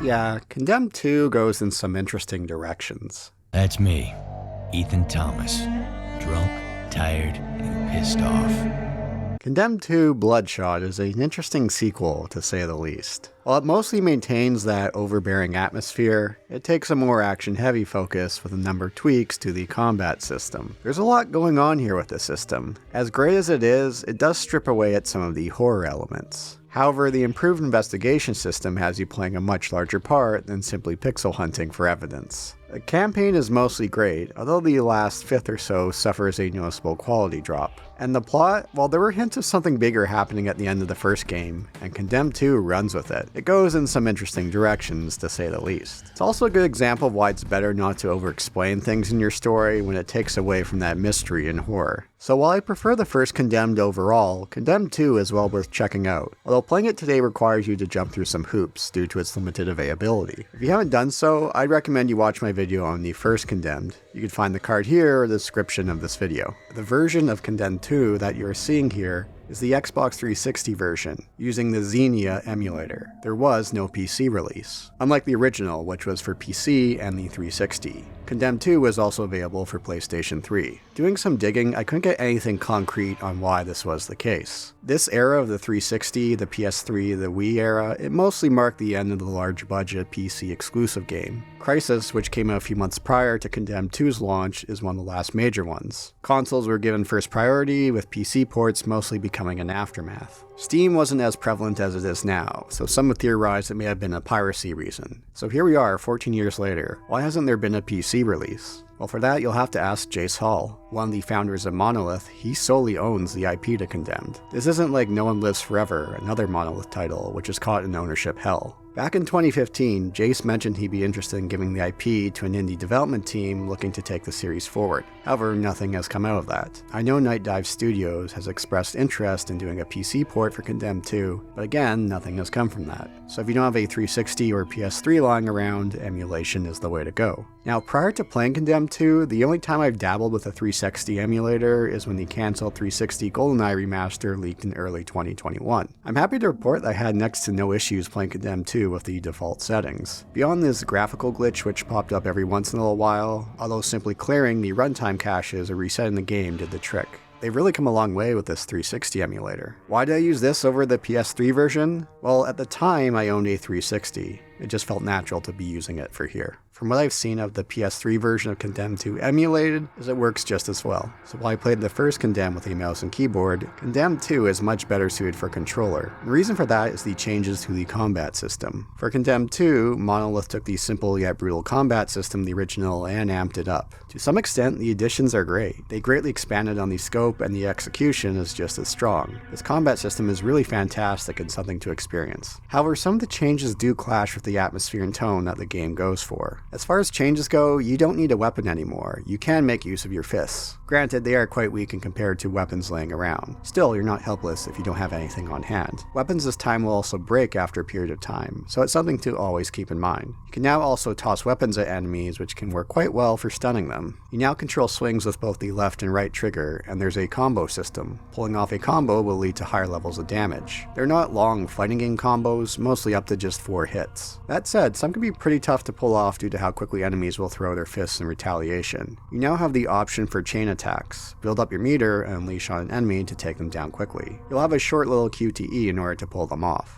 Yeah, Condemned 2 goes in some interesting directions. That's me, Ethan Thomas. Drunk, tired, and pissed off. Condemned 2 Bloodshot is an interesting sequel, to say the least. While it mostly maintains that overbearing atmosphere, it takes a more action-heavy focus with a number of tweaks to the combat system. There's a lot going on here with the system. As great as it does strip away at some of the horror elements. However, the improved investigation system has you playing a much larger part than simply pixel hunting for evidence. The campaign is mostly great, although the last fifth or so suffers a noticeable quality drop. And the plot, while there were hints of something bigger happening at the end of the first game, and Condemned 2 runs with it, it goes in some interesting directions, to say the least. It's also a good example of why it's better not to over-explain things in your story when it takes away from that mystery and horror. So while I prefer the first Condemned overall, Condemned 2 is well worth checking out, although playing it today requires you to jump through some hoops due to its limited availability. If you haven't done so, I'd recommend you watch my video on the first Condemned. You can find the card here or the description of this video. The version of Condemned 2 that you're seeing here is the Xbox 360 version, using the Xenia emulator. There was no PC release, unlike the original, which was for PC and the 360. Condemned 2 was also available for PlayStation 3. Doing some digging, I couldn't get anything concrete on why this was the case. This era of the 360, the PS3, the Wii era, it mostly marked the end of the large budget PC exclusive game. Crysis, which came out a few months prior to Condemned 2's launch, is one of the last major ones. Consoles were given first priority, with PC ports mostly becoming an aftermath. Steam wasn't as prevalent as it is now, so some would theorize it may have been a piracy reason. So here we are 14 years later, why hasn't there been a PC release? Well, for that you'll have to ask Jace Hall, one of the founders of Monolith. He solely owns the IP to Condemned. This isn't like No One Lives Forever, another Monolith title, which is caught in ownership hell. Back in 2015, Jace mentioned he'd be interested in giving the IP to an indie development team looking to take the series forward. However, nothing has come out of that. I know Night Dive Studios has expressed interest in doing a PC port for Condemned 2, but again, nothing has come from that. So if you don't have a 360 or PS3 lying around, emulation is the way to go. Now, prior to playing Condemned 2, the only time I've dabbled with a 360 emulator is when the cancelled 360 GoldenEye remaster leaked in early 2021. I'm happy to report that I had next to no issues playing Condemned 2 with the default settings. Beyond this graphical glitch which popped up every once in a little while, although simply clearing the runtime caches or resetting the game did the trick. They've really come a long way with this 360 emulator. Why did I use this over the PS3 version? Well, at the time I owned a 360. It just felt natural to be using it for here. From what I've seen of the PS3 version of Condemned 2 emulated, is it works just as well. So while I played the first Condemned with a mouse and keyboard, Condemned 2 is much better suited for controller. The reason for that is the changes to the combat system. For Condemned 2, Monolith took the simple yet brutal combat system, the original, and amped it up. To some extent, the additions are great. They greatly expanded on the scope and the execution is just as strong. This combat system is really fantastic and something to experience. However, some of the changes do clash with the atmosphere and tone that the game goes for. As far as changes go, you don't need a weapon anymore. You can make use of your fists. Granted, they are quite weak in compared to weapons laying around. Still, you're not helpless if you don't have anything on hand. Weapons this time will also break after a period of time, so it's something to always keep in mind. You can now also toss weapons at enemies, which can work quite well for stunning them. You now control swings with both the left and right trigger, and there's a combo system. Pulling off a combo will lead to higher levels of damage. They're not long fighting game combos, mostly up to just 4 hits. That said, some can be pretty tough to pull off due to how quickly enemies will throw their fists in retaliation. You now have the option for chain attacks. Build up your meter and unleash on an enemy to take them down quickly. You'll have a short little QTE in order to pull them off.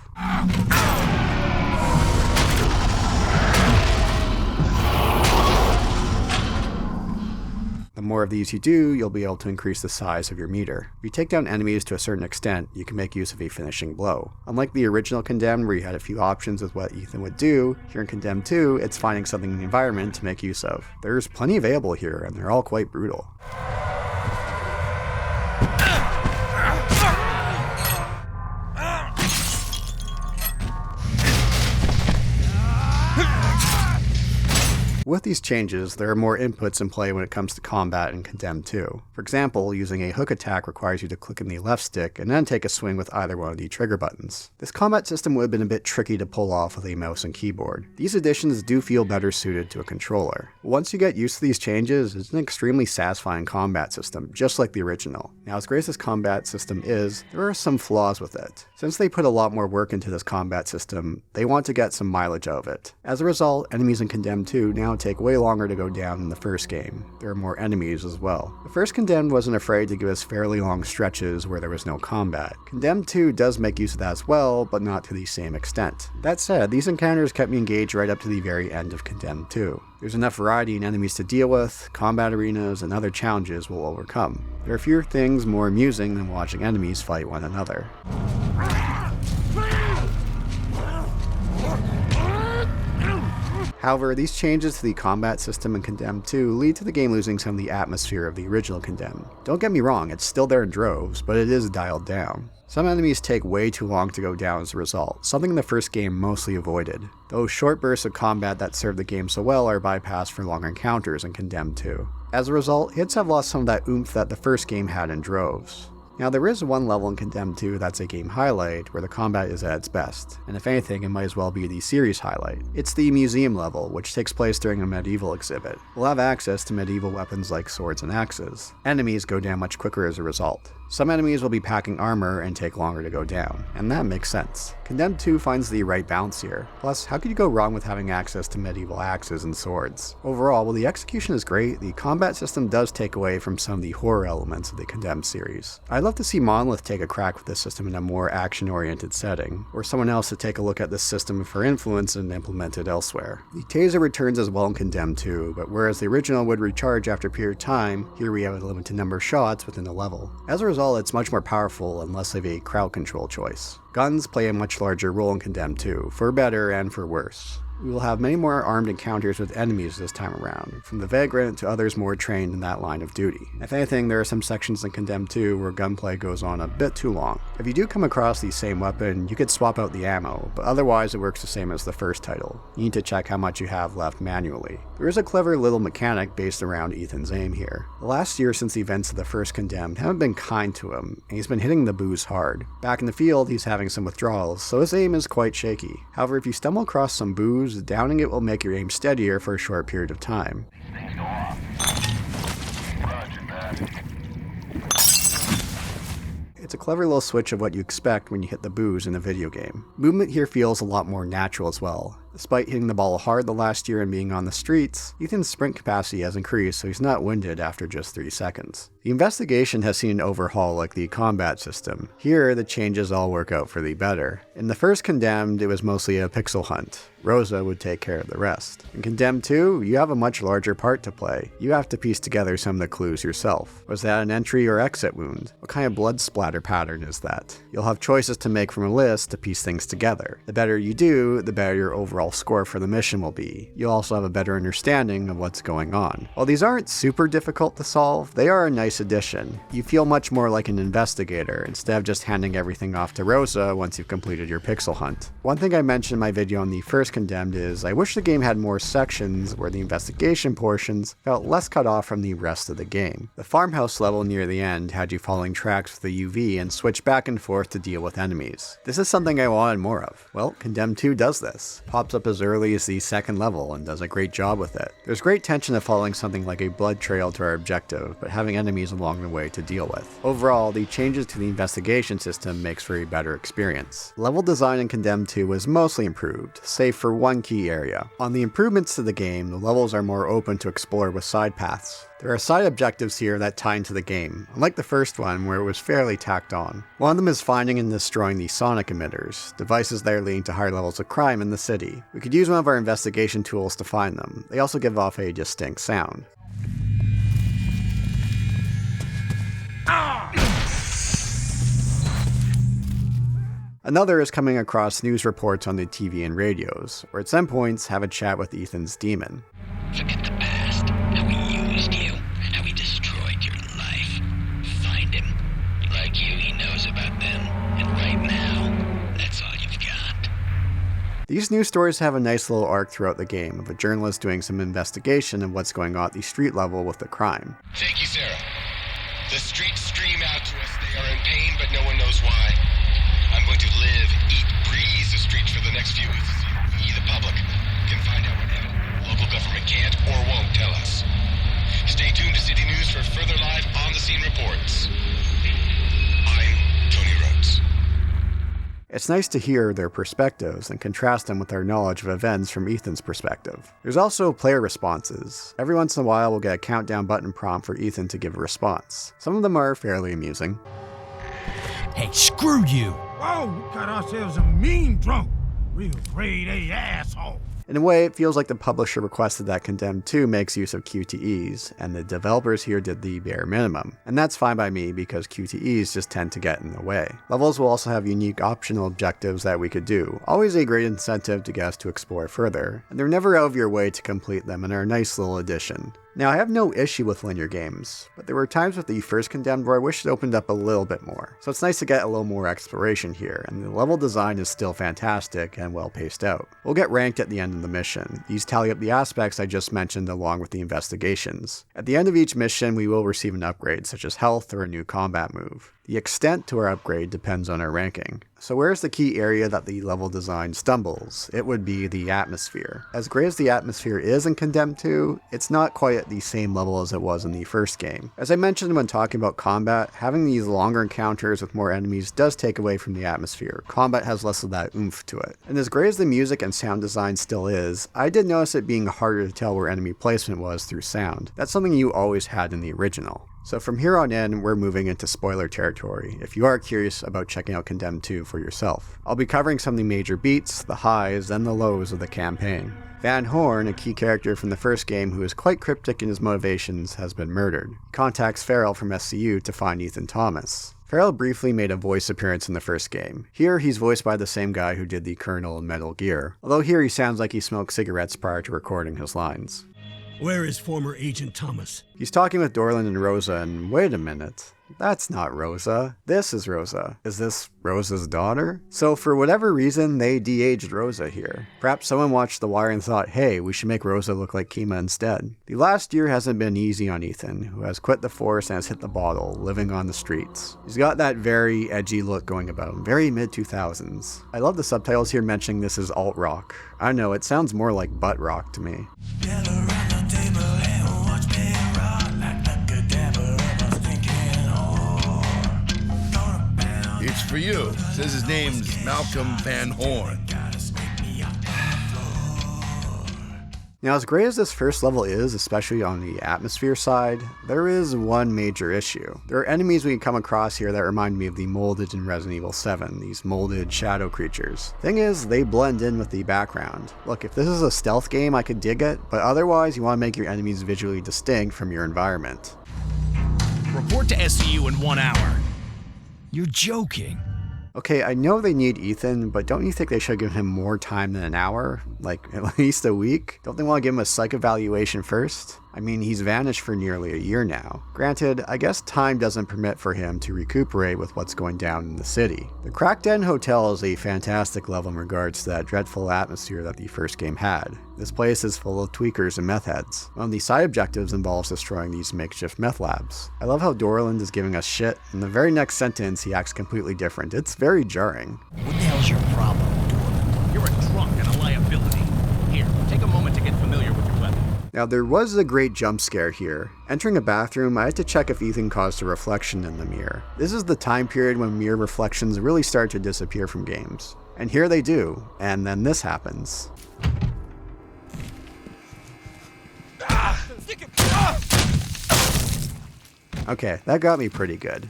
The more of these you do, you'll be able to increase the size of your meter. If you take down enemies to a certain extent, you can make use of a finishing blow. Unlike the original Condemned, where you had a few options with what Ethan would do, here in Condemned 2, it's finding something in the environment to make use of. There's plenty available here, and they're all quite brutal. With these changes, there are more inputs in play when it comes to combat in Condemned 2. For example, using a hook attack requires you to click in the left stick and then take a swing with either one of the trigger buttons. This combat system would have been a bit tricky to pull off with a mouse and keyboard. These additions do feel better suited to a controller. Once you get used to these changes, it's an extremely satisfying combat system, just like the original. Now, as great as this combat system is, there are some flaws with it. Since they put a lot more work into this combat system, they want to get some mileage out of it. As a result, enemies in Condemned 2 now take way longer to go down than the first game. There are more enemies as well. The first Condemned wasn't afraid to give us fairly long stretches where there was no combat. Condemned 2 does make use of that as well, but not to the same extent. That said, these encounters kept me engaged right up to the very end of Condemned 2. There's enough variety in enemies to deal with, combat arenas, and other challenges we'll overcome. There are fewer things more amusing than watching enemies fight one another. However, these changes to the combat system in Condemned 2 lead to the game losing some of the atmosphere of the original Condemned. Don't get me wrong, it's still there in droves, but it is dialed down. Some enemies take way too long to go down as a result, something the first game mostly avoided. Those short bursts of combat that served the game so well are bypassed for longer encounters in Condemned 2. As a result, hits have lost some of that oomph that the first game had in droves. Now, there is one level in Condemned 2 that's a game highlight, where the combat is at its best, and if anything, it might as well be the series highlight. It's the museum level, which takes place during a medieval exhibit. We'll have access to medieval weapons like swords and axes. Enemies go down much quicker as a result. Some enemies will be packing armor and take longer to go down, and that makes sense. Condemned 2 finds the right balance here. Plus, how could you go wrong with having access to medieval axes and swords? Overall, while the execution is great, the combat system does take away from some of the horror elements of the Condemned series. I'd love to see Monolith take a crack with this system in a more action-oriented setting, or someone else to take a look at this system for influence and implement it elsewhere. The taser returns as well in Condemned 2, but whereas the original would recharge after a period of time, here we have a limited number of shots within the level. As a result, it's much more powerful and less of a crowd control choice. Guns play a much larger role in Condemned 2, for better and for worse. We will have many more armed encounters with enemies this time around, from the Vagrant to others more trained in that line of duty. If anything, there are some sections in Condemned 2 where gunplay goes on a bit too long. If you do come across the same weapon, you could swap out the ammo, but otherwise it works the same as the first title. You need to check how much you have left manually. There is a clever little mechanic based around Ethan's aim here. The last year since the events of the first Condemned haven't been kind to him, and he's been hitting the booze hard. Back in the field, he's having some withdrawals, so his aim is quite shaky. However, if you stumble across some booze, downing it will make your aim steadier for a short period of time. Things go off. Roger that. It's a clever little switch of what you expect when you hit the booze in a video game. Movement here feels a lot more natural as well. Despite hitting the ball hard the last year and being on the streets, Ethan's sprint capacity has increased so he's not winded after just 3 seconds. The investigation has seen an overhaul like the combat system. Here, the changes all work out for the better. In the first Condemned, it was mostly a pixel hunt. Rosa would take care of the rest. In Condemned 2, you have a much larger part to play. You have to piece together some of the clues yourself. Was that an entry or exit wound? What kind of blood splatter pattern is that? You'll have choices to make from a list to piece things together. The better you do, the better your overall score for the mission will be. You'll also have a better understanding of what's going on. While these aren't super difficult to solve, they are a nice addition. You feel much more like an investigator instead of just handing everything off to Rosa once you've completed your pixel hunt. One thing I mentioned in my video on the first Condemned is I wish the game had more sections where the investigation portions felt less cut off from the rest of the game. The farmhouse level near the end had you following tracks with a UV and switch back and forth to deal with enemies. This is something I wanted more of. Well, Condemned 2 does this. Pops up as early as the second level and does a great job with it. There's great tension of following something like a blood trail to our objective, but having enemies along the way to deal with. Overall, the changes to the investigation system makes for a better experience. Level design in Condemned 2 was mostly improved, save for one key area. On the improvements to the game, the levels are more open to explore with side paths. There are side objectives here that tie into the game, unlike the first one where it was fairly tacked on. One of them is finding and destroying the sonic emitters, devices that are leading to higher levels of crime in the city. We could use one of our investigation tools to find them. They also give off a distinct sound. Another is coming across news reports on the TV and radios, where at some points have a chat with Ethan's demon. Forget the past, how we used you, how we destroyed your life. Find him. Like you, he knows about them, and right now, that's all you've got. These news stories have a nice little arc throughout the game of a journalist doing some investigation of what's going on at the street level with the crime. Thank you, Sarah. The streets stream out to us. They are in pain, but no one knows why. I'm going to live, eat, breathe the streets for the next few weeks. We, the public, can find out what happened. Local government can't or won't tell us. Stay tuned to City News for further live on-the-scene reports. I'm Tony Rhodes. It's nice to hear their perspectives and contrast them with our knowledge of events from Ethan's perspective. There's also player responses. Every once in a while we'll get a countdown button prompt for Ethan to give a response. Some of them are fairly amusing. Hey, screw you! Whoa, we got ourselves a mean drunk. Real grade A asshole. In a way, it feels like the publisher requested that Condemned 2 makes use of QTEs, and the developers here did the bare minimum. And that's fine by me because QTEs just tend to get in the way. Levels will also have unique optional objectives that we could do, always a great incentive to get us to explore further, and they're never out of your way to complete them and are a nice little addition. Now, I have no issue with linear games, but there were times with the first Condemned where I wish it opened up a little bit more. So it's nice to get a little more exploration here, and the level design is still fantastic and well paced out. We'll get ranked at the end of the mission. These tally up the aspects I just mentioned along with the investigations. At the end of each mission, we will receive an upgrade, such as health or a new combat move. The extent to our upgrade depends on our ranking. So where's the key area that the level design stumbles? It would be the atmosphere. As great as the atmosphere is in Condemned 2, it's not quite at the same level as it was in the first game. As I mentioned when talking about combat, having these longer encounters with more enemies does take away from the atmosphere. Combat has less of that oomph to it. And as great as the music and sound design still is, I did notice it being harder to tell where enemy placement was through sound. That's something you always had in the original. So from here on in, we're moving into spoiler territory, if you are curious about checking out Condemned 2 for yourself. I'll be covering some of the major beats, the highs, and the lows of the campaign. Van Horn, a key character from the first game who is quite cryptic in his motivations, has been murdered. He contacts Farrell from SCU to find Ethan Thomas. Farrell briefly made a voice appearance in the first game. Here, he's voiced by the same guy who did the Colonel in Metal Gear, although here he sounds like he smoked cigarettes prior to recording his lines. Where is former Agent Thomas? He's talking with Dorland and Rosa, and wait a minute. That's not Rosa. This is Rosa. Is this Rosa's daughter? So for whatever reason, they de-aged Rosa here. Perhaps someone watched The Wire and thought, hey, we should make Rosa look like Kima instead. The last year hasn't been easy on Ethan, who has quit the force and has hit the bottle, living on the streets. He's got that very edgy look going about him, very mid-2000s. I love the subtitles here mentioning this is alt-rock. I don't know, it sounds more like butt rock to me. It's for you. Says his name's Malcolm Van Horn. Now, as great as this first level is, especially on the atmosphere side, there is one major issue. There are enemies we can come across here that remind me of the molded in Resident Evil 7, these molded shadow creatures. Thing is, they blend in with the background. Look, if this is a stealth game, I could dig it, but otherwise you want to make your enemies visually distinct from your environment. Report to SCU in 1 hour. You're joking. Okay, I know they need Ethan, but don't you think they should give him more time than an hour? Like, at least a week? Don't they want to give him a psych evaluation first? I mean, he's vanished for nearly a year now. Granted, I guess time doesn't permit for him to recuperate with what's going down in the city. The Cracked Den Hotel is a fantastic level in regards to that dreadful atmosphere that the first game had. This place is full of tweakers and meth heads. One of the side objectives involves destroying these makeshift meth labs. I love how Dorland is giving us shit, and the very next sentence he acts completely different. It's very jarring. What the hell's your problem, Dorland? You're a drunk and a liability. Here, take a moment to get familiar with your weapon. Now, there was a great jump scare here. Entering a bathroom, I had to check if Ethan caused a reflection in the mirror. This is the time period when mirror reflections really start to disappear from games. And here they do, and then this happens. Okay, that got me pretty good.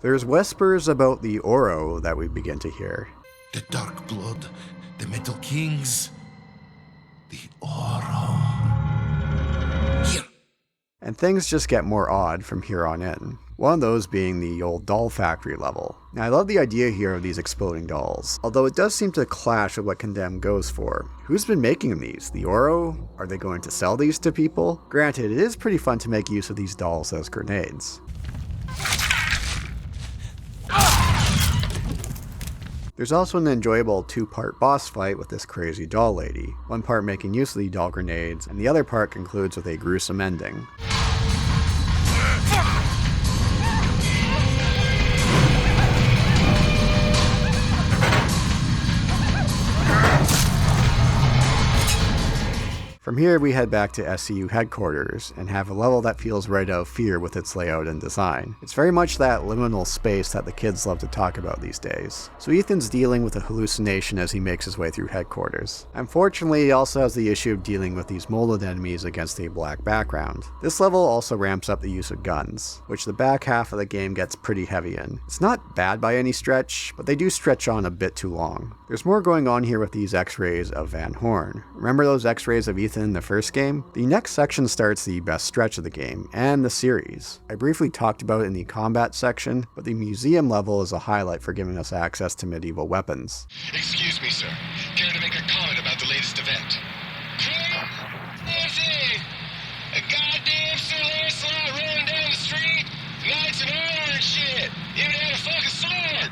There's whispers about the Oro that we begin to hear. The Dark Blood, the Metal Kings, the Oro. Here. And things just get more odd from here on in. One of those being the old doll factory level. Now, I love the idea here of these exploding dolls, although it does seem to clash with what Condemned goes for. Who's been making these? The Oro? Are they going to sell these to people? Granted, it is pretty fun to make use of these dolls as grenades. There's also an enjoyable 2-part boss fight with this crazy doll lady, one part making use of the doll grenades, and the other part concludes with a gruesome ending. From here, we head back to SCU headquarters and have a level that feels right out of Fear with its layout and design. It's very much that liminal space that the kids love to talk about these days. So Ethan's dealing with a hallucination as he makes his way through headquarters. Unfortunately, he also has the issue of dealing with these molded enemies against a black background. This level also ramps up the use of guns, which the back half of the game gets pretty heavy in. It's not bad by any stretch, but they do stretch on a bit too long. There's more going on here with these x-rays of Van Horn. Remember those x-rays of Ethan in the first game? The next section starts the best stretch of the game, and the series. I briefly talked about it in the combat section, but the museum level is a highlight for giving us access to medieval weapons. Excuse me, sir. Care to make a comment about the latest event? Crazy! A goddamn Sir Lancelot rolling down the street, knights in armor and shit! Even had a fucking sword!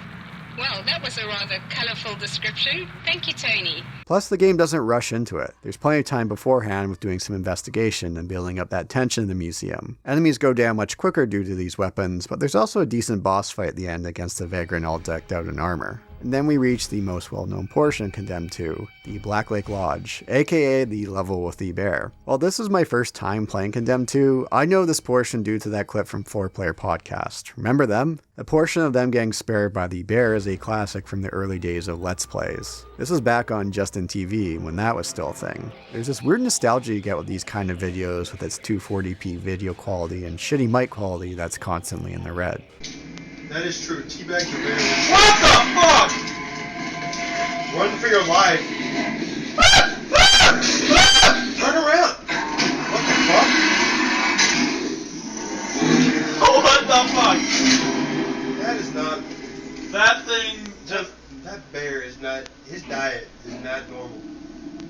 Well, that was a rather colorful description. Thank you, Tony. Plus, the game doesn't rush into it. There's plenty of time beforehand with doing some investigation and building up that tension in the museum. Enemies go down much quicker due to these weapons, but there's also a decent boss fight at the end against a vagrant all decked out in armor. And then we reach the most well-known portion of Condemned 2, the Black Lake Lodge, aka the level with the bear. While this is my first time playing Condemned 2, I know this portion due to that clip from 4Player Podcast. Remember them? The portion of them getting spared by the bear is a classic from the early days of Let's Plays. This is back on Justin TV when that was still a thing. There's this weird nostalgia you get with these kind of videos with its 240p video quality and shitty mic quality that's constantly in the red. That is true. Teabag the bear. What the fuck? Run for your life. Turn around. What the fuck? What the fuck? That is not. That thing just. That bear is not. His diet is not normal.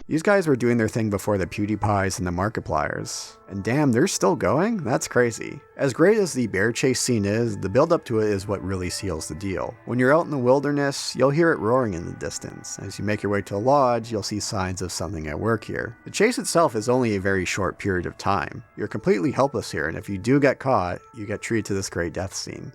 These guys were doing their thing before the PewDiePies and the Markipliers. And damn, they're still going? That's crazy. As great as the bear chase scene is, the build up to it is what really seals the deal. When you're out in the wilderness, you'll hear it roaring in the distance. As you make your way to a lodge, you'll see signs of something at work here. The chase itself is only a very short period of time. You're completely helpless here, and if you do get caught, you get treated to this great death scene.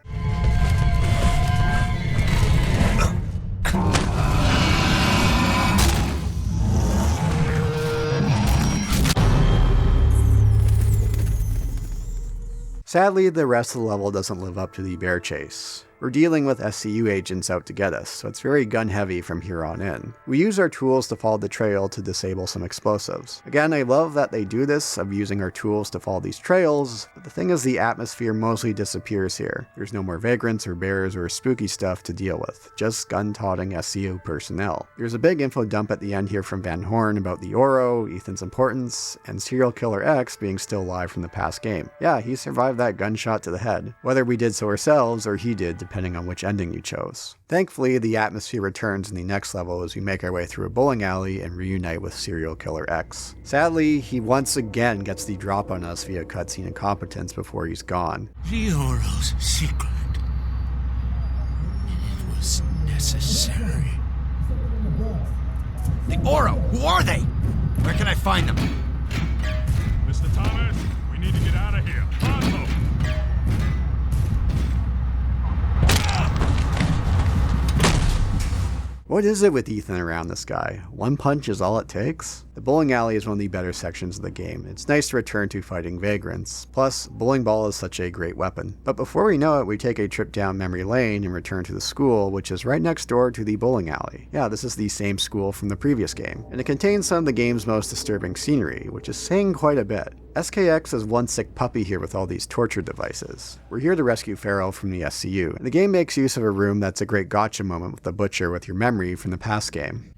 Sadly, the rest of the level doesn't live up to the bear chase. We're dealing with SCU agents out to get us, so it's very gun heavy from here on in. We use our tools to follow the trail to disable some explosives. Again, I love that they do this, of using our tools to follow these trails, but the thing is the atmosphere mostly disappears here. There's no more vagrants or bears or spooky stuff to deal with, just gun-toting SCU personnel. There's a big info dump at the end here from Van Horn about the Oro, Ethan's importance, and Serial Killer X being still alive from the past game. Yeah, he survived that gunshot to the head, whether we did so ourselves or he did, depending on which ending you chose. Thankfully, the atmosphere returns in the next level as we make our way through a bowling alley and reunite with Serial Killer X. Sadly, he once again gets the drop on us via cutscene incompetence before he's gone. The Oro's secret. It was necessary. The Oro! Who are they? Where can I find them? Mr. Thomas, we need to get out of here. Pronto! What is it with Ethan around this guy? One punch is all it takes? The bowling alley is one of the better sections of the game. It's nice to return to fighting vagrants. Plus, bowling ball is such a great weapon. But before we know it, we take a trip down memory lane and return to the school, which is right next door to the bowling alley. Yeah, this is the same school from the previous game. And it contains some of the game's most disturbing scenery, which is saying quite a bit. SKX is one sick puppy here with all these torture devices. We're here to rescue Farrell from the SCU, and the game makes use of a room that's a great gotcha moment with the butcher with your memory from the past game.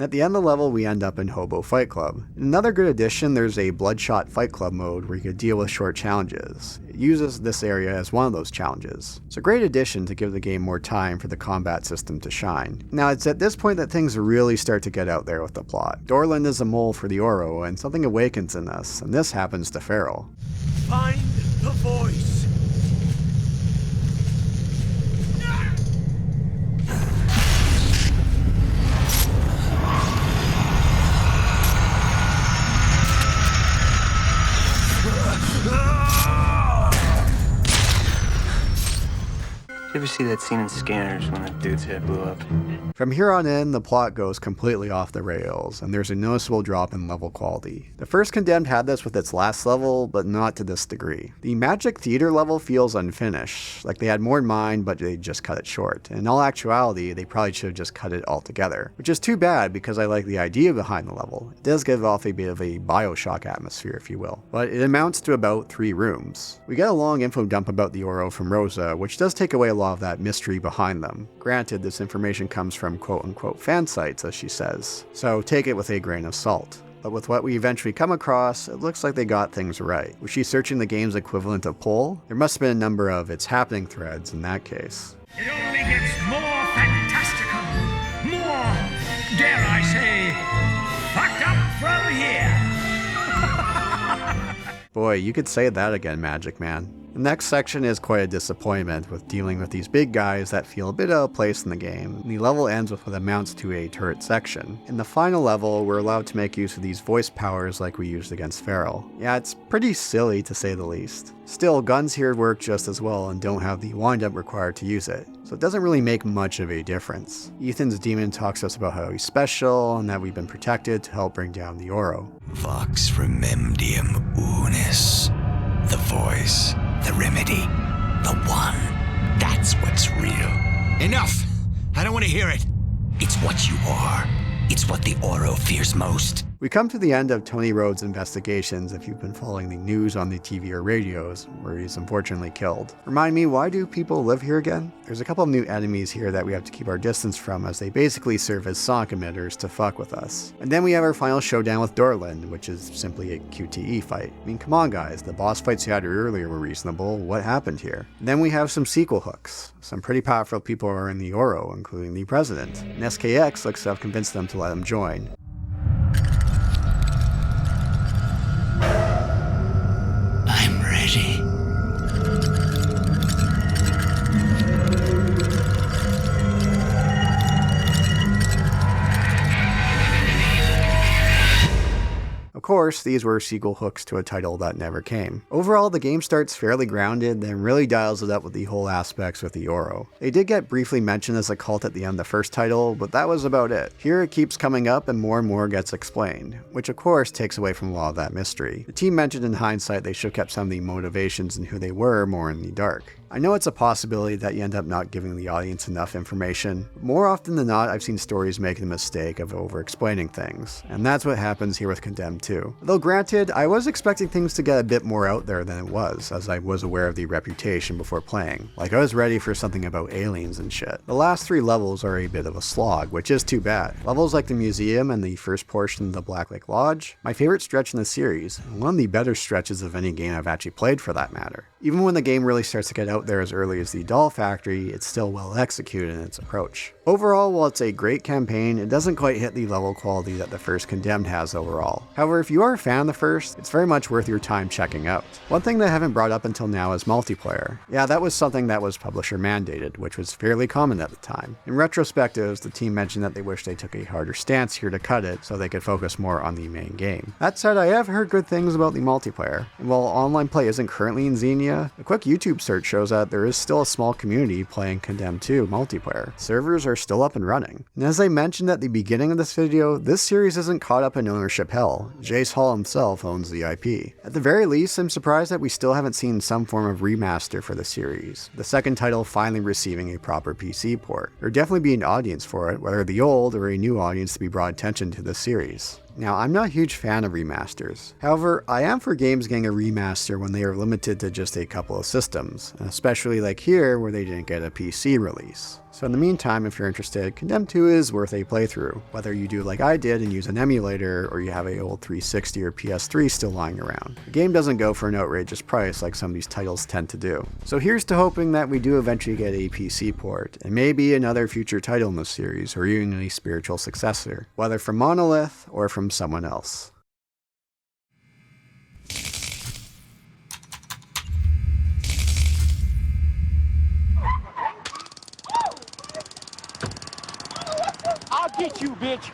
And at the end of the level, we end up in Hobo Fight Club. In another good addition, there's a Bloodshot Fight Club mode where you can deal with short challenges. It uses this area as one of those challenges. It's a great addition to give the game more time for the combat system to shine. Now, it's at this point that things really start to get out there with the plot. Dorland is a mole for the Oro, and something awakens in us, and this happens to Farrell. Find the voice. You ever see that scene in Scanners when that dude's head blew up? From here on in, the plot goes completely off the rails, and there's a noticeable drop in level quality. The first Condemned had this with its last level, but not to this degree. The Magic Theater level feels unfinished, like they had more in mind, but they just cut it short. In all actuality, they probably should have just cut it altogether, which is too bad because I like the idea behind the level. It does give off a bit of a Bioshock atmosphere, if you will, but it amounts to about 3 rooms. We get a long info dump about the Oro from Rosa, which does take away a lot of that mystery behind them. Granted, this information comes from quote-unquote fan sites, as she says, so take it with a grain of salt. But with what we eventually come across, it looks like they got things right. Was she searching the game's equivalent of poll? There must have been a number of It's Happening threads in that case. It only gets more fantastical, more, dare I say, fucked up from here. Boy, you could say that again, Magic Man. The next section is quite a disappointment, with dealing with these big guys that feel a bit out of place in the game, and the level ends with what amounts to a turret section. In the final level, we're allowed to make use of these voice powers like we used against Farrell. Yeah, it's pretty silly to say the least. Still, guns here work just as well and don't have the wind-up required to use it, so it doesn't really make much of a difference. Ethan's demon talks to us about how he's special and that we've been protected to help bring down the Oro. Vox rememdium unis. The voice, the remedy, the one. That's what's real. Enough! I don't want to hear it. It's what you are. It's what the Oro fears most. We come to the end of Tony Rhodes' investigations if you've been following the news on the TV or radios, where he's unfortunately killed. Remind me, why do people live here again? There's a couple of new enemies here that we have to keep our distance from, as they basically serve as sonic emitters to fuck with us. And then we have our final showdown with Dorland, which is simply a QTE fight. I mean, come on guys, the boss fights you had earlier were reasonable, what happened here? And then we have some sequel hooks. Some pretty powerful people are in the Oro, including the president. And SKX looks to have convinced them to let him join. I'm ready. Of course, these were sequel hooks to a title that never came. Overall, the game starts fairly grounded, then really dials it up with the whole aspects with the Oro. They did get briefly mentioned as a cult at the end of the first title, but that was about it. Here it keeps coming up and more gets explained, which of course takes away from a lot of that mystery. The team mentioned in hindsight they should have kept some of the motivations and who they were more in the dark. I know it's a possibility that you end up not giving the audience enough information, but more often than not I've seen stories make the mistake of over-explaining things, and that's what happens here with Condemned 2. Though granted, I was expecting things to get a bit more out there than it was, as I was aware of the reputation before playing. Like I was ready for something about aliens and shit. The last 3 levels are a bit of a slog, which is too bad. Levels like the museum and the first portion of the Black Lake Lodge, my favorite stretch in the series, and one of the better stretches of any game I've actually played for that matter. Even when the game really starts to get out there as early as the Doll Factory, it's still well executed in its approach. Overall, while it's a great campaign, it doesn't quite hit the level quality that the first Condemned has overall. However, if you are a fan of the first, it's very much worth your time checking out. One thing that I haven't brought up until now is multiplayer. Yeah, that was something that was publisher mandated, which was fairly common at the time. In retrospectives, the team mentioned that they wish they took a harder stance here to cut it so they could focus more on the main game. That said, I have heard good things about the multiplayer, and while online play isn't currently in Xenia, a quick YouTube search shows that there is still a small community playing Condemned 2 multiplayer. Servers are still up and running. And as I mentioned at the beginning of this video, this series isn't caught up in ownership hell. Jace Hall himself owns the IP. At the very least, I'm surprised that we still haven't seen some form of remaster for the series, the second title finally receiving a proper PC port. There'd definitely be an audience for it, whether the old or a new audience to be brought attention to the series. Now, I'm not a huge fan of remasters. However, I am for games getting a remaster when they are limited to just a couple of systems, especially like here where they didn't get a PC release. So in the meantime, if you're interested, Condemned 2 is worth a playthrough, whether you do like I did and use an emulator, or you have a old 360 or PS3 still lying around. The game doesn't go for an outrageous price like some of these titles tend to do. So here's to hoping that we do eventually get a PC port, and maybe another future title in the series, or even a spiritual successor, whether from Monolith or from someone else. I'll get you, bitch.